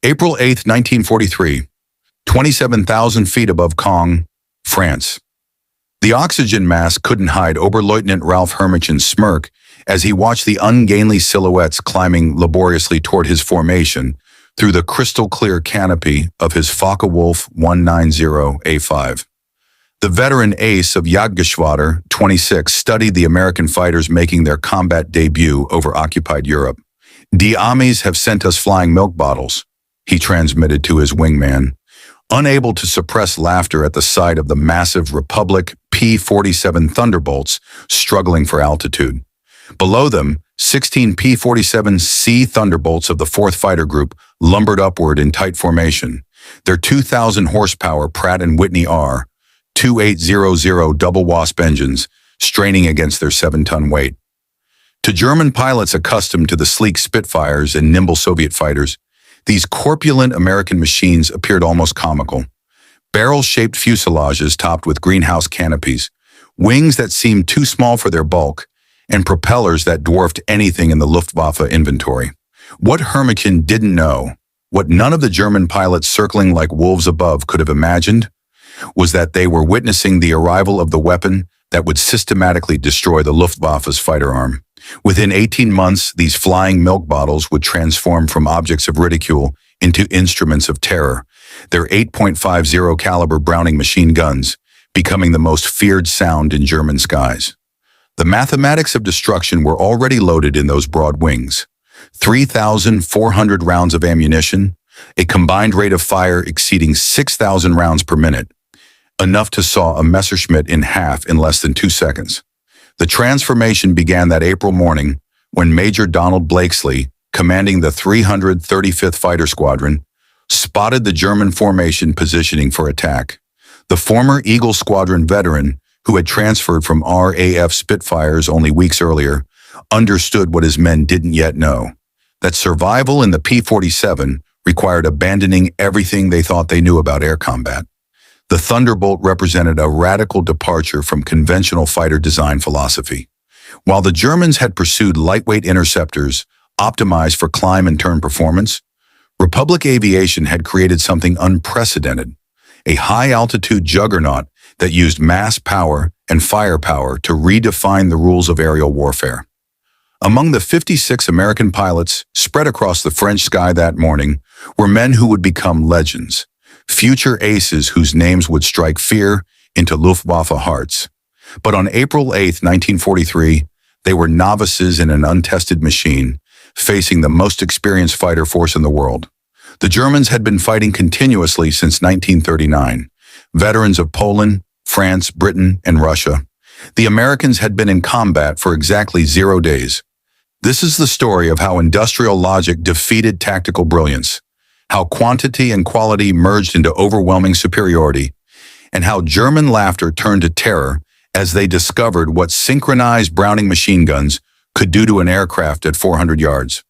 April 8, 1943, 27,000 feet above Caen, France. The oxygen mask couldn't hide Oberleutnant Ralph Hermichen's smirk as he watched the ungainly silhouettes climbing laboriously toward his formation through the crystal-clear canopy of his Focke-Wulf 190A5. The veteran ace of Jagdgeschwader 26 studied the American fighters making their combat debut over occupied Europe. "Die Amis have sent us flying milk bottles," he transmitted to his wingman, unable to suppress laughter at the sight of the massive Republic P-47 Thunderbolts struggling for altitude. Below them, 16 P-47C Thunderbolts of the 4th Fighter Group lumbered upward in tight formation, their 2,000 horsepower Pratt & Whitney R-2800 double wasp engines straining against their 7-ton weight. To German pilots accustomed to the sleek Spitfires and nimble Soviet fighters, these corpulent American machines appeared almost comical. Barrel-shaped fuselages topped with greenhouse canopies, wings that seemed too small for their bulk, and propellers that dwarfed anything in the Luftwaffe inventory. What Hermichen didn't know, what none of the German pilots circling like wolves above could have imagined, was that they were witnessing the arrival of the weapon that would systematically destroy the Luftwaffe's fighter arm. Within 18 months, these flying milk bottles would transform from objects of ridicule into instruments of terror, their 8.50 caliber Browning machine guns becoming the most feared sound in German skies. The mathematics of destruction were already loaded in those broad wings. 3,400 rounds of ammunition, a combined rate of fire exceeding 6,000 rounds per minute, enough to saw a Messerschmitt in half in less than 2 seconds. The transformation began that April morning when Major Donald Blakesley, commanding the 335th Fighter Squadron, spotted the German formation positioning for attack. The former Eagle Squadron veteran, who had transferred from RAF Spitfires only weeks earlier, understood what his men didn't yet know, that survival in the P-47 required abandoning everything they thought they knew about air combat. The Thunderbolt represented a radical departure from conventional fighter design philosophy. While the Germans had pursued lightweight interceptors optimized for climb and turn performance, Republic Aviation had created something unprecedented, a high-altitude juggernaut that used mass power and firepower to redefine the rules of aerial warfare. Among the 56 American pilots spread across the French sky that morning were men who would become legends, future aces whose names would strike fear into Luftwaffe hearts. But on April 8, 1943, they were novices in an untested machine, facing the most experienced fighter force in the world. The Germans had been fighting continuously since 1939, veterans of Poland, France, Britain, and Russia. The Americans had been in combat for exactly 0 days. This is the story of how industrial logic defeated tactical brilliance, how quantity and quality merged into overwhelming superiority, and how German laughter turned to terror as they discovered what synchronized Browning machine guns could do to an aircraft at 400 yards.